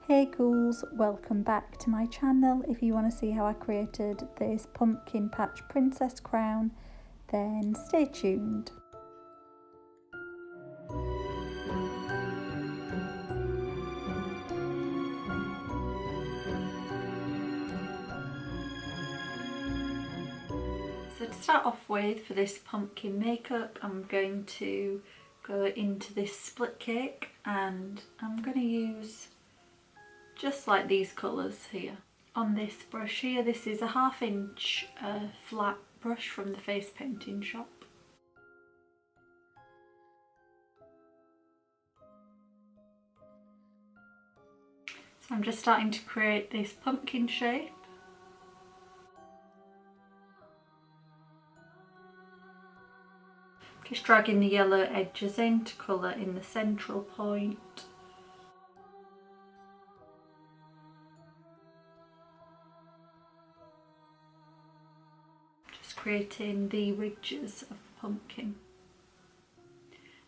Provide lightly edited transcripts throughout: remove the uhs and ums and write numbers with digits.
Hey ghouls, welcome back to my channel. If you want to see how I created this pumpkin patch princess crown, then stay tuned. So to start off with, for this pumpkin makeup, I'm going to go into this split cake and I'm going to use just like these colours here. On this brush here, this is a 1/2 inch flat brush from the face painting shop. So I'm just starting to create this pumpkin shape. Just dragging the yellow edges in to colour in the central point. Just creating the ridges of the pumpkin.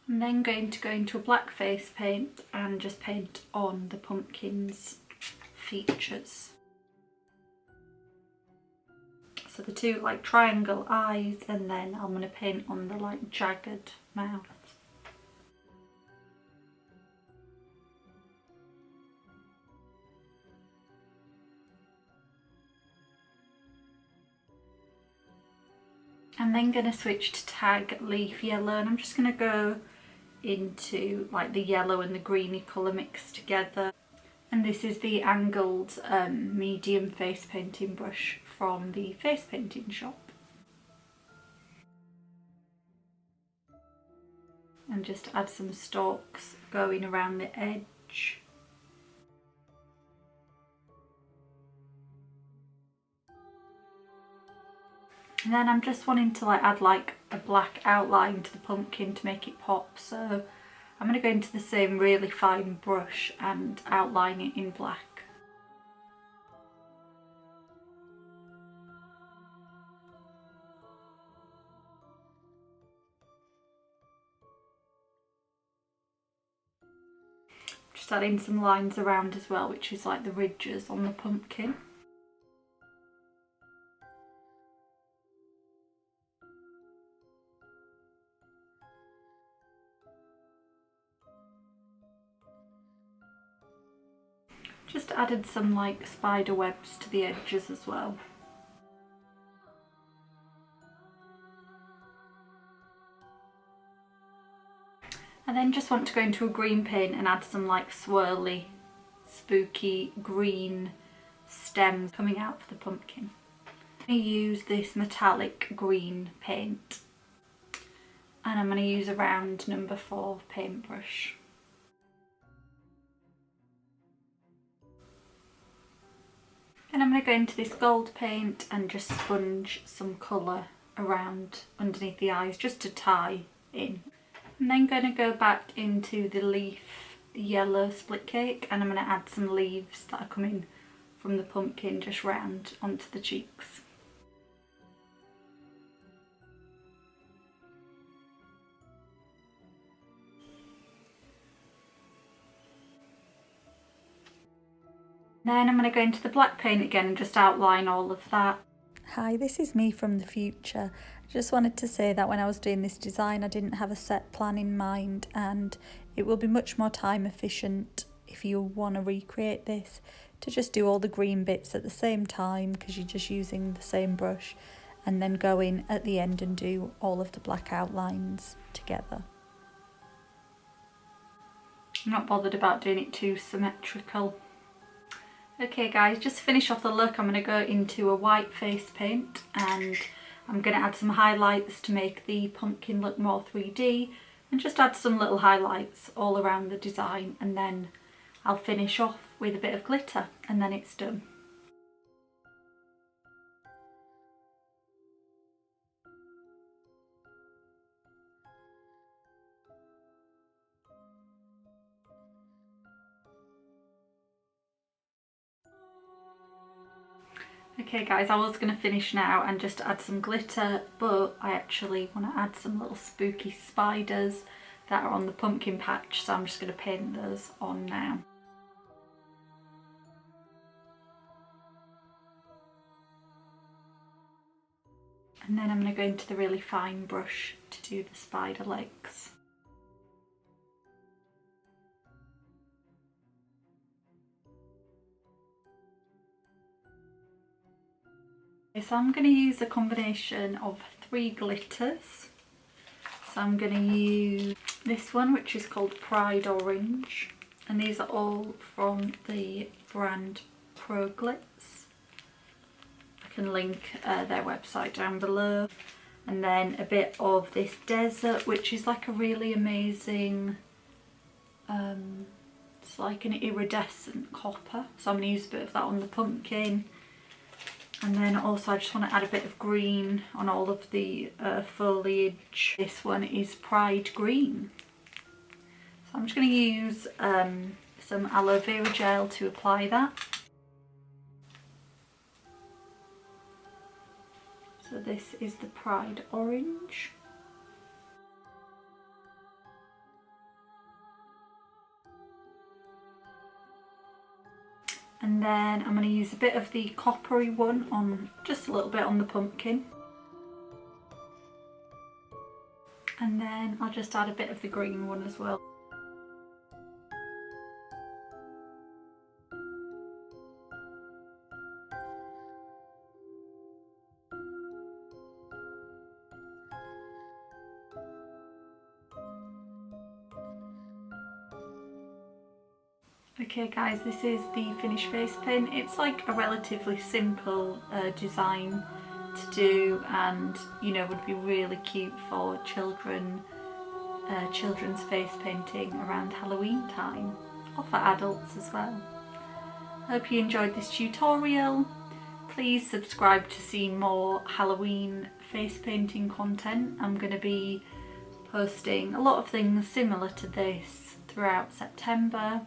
I'm then going to go into a black face paint and just paint on the pumpkin's features. So the two like triangle eyes, and then I'm going to paint on the like jagged mouth. I'm then going to switch to tag leaf yellow, and I'm just going to go into like the yellow and the greeny colour mixed together. And this is the angled medium face painting brush from the face painting shop. And just add some stalks going around the edge. And then I'm just wanting to like add like a black outline to the pumpkin to make it pop, so I'm going to go into the same really fine brush and outline it in black. Just adding some lines around as well, which is like the ridges on the pumpkin. Just added some like spider webs to the edges as well. I then just want to go into a green paint and add some like swirly, spooky green stems coming out for the pumpkin. I'm going to use this metallic green paint, and I'm going to use a round number 4 paintbrush. And I'm going to go into this gold paint and just sponge some colour around underneath the eyes just to tie in. I'm then going to go back into the leaf yellow split cake, and I'm going to add some leaves that are coming from the pumpkin just round onto the cheeks. Then I'm going to go into the black paint again and just outline all of that. Hi, this is me from the future. I just wanted to say that when I was doing this design, I didn't have a set plan in mind, and it will be much more time efficient if you want to recreate this to just do all the green bits at the same time, because you're just using the same brush, and then go in at the end and do all of the black outlines together. I'm not bothered about doing it too symmetrical. Okay guys, just to finish off the look, I'm going to go into a white face paint and I'm going to add some highlights to make the pumpkin look more 3D, and just add some little highlights all around the design, and then I'll finish off with a bit of glitter and then it's done. Okay guys, I was going to finish now and just add some glitter, but I actually want to add some little spooky spiders that are on the pumpkin patch, so I'm just going to paint those on now. And then I'm going to go into the really fine brush to do the spider legs. Okay, so I'm going to use a combination of 3 glitters. So I'm going to use this one, which is called Pride Orange, and these are all from the brand Pro Glitz. I can link their website down below. And then a bit of this Desert, which is like a really amazing, it's like an iridescent copper, so I'm going to use a bit of that on the pumpkin. And then also I just want to add a bit of green on all of the foliage. This one is Pride Green. So I'm just going to use some aloe vera gel to apply that. So this is the Pride Orange. And then I'm going to use a bit of the coppery one on, just a little bit on the pumpkin. And then I'll just add a bit of the green one as well. Okay guys, this is the finished face paint. It's like a relatively simple design to do, and you know, would be really cute for children's face painting around Halloween time, or for adults as well. I hope you enjoyed this tutorial. Please subscribe to see more Halloween face painting content. I'm going to be posting a lot of things similar to this throughout September.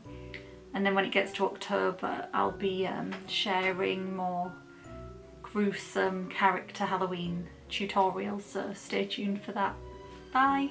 And then when it gets to October, I'll be sharing more gruesome character Halloween tutorials, so stay tuned for that. Bye!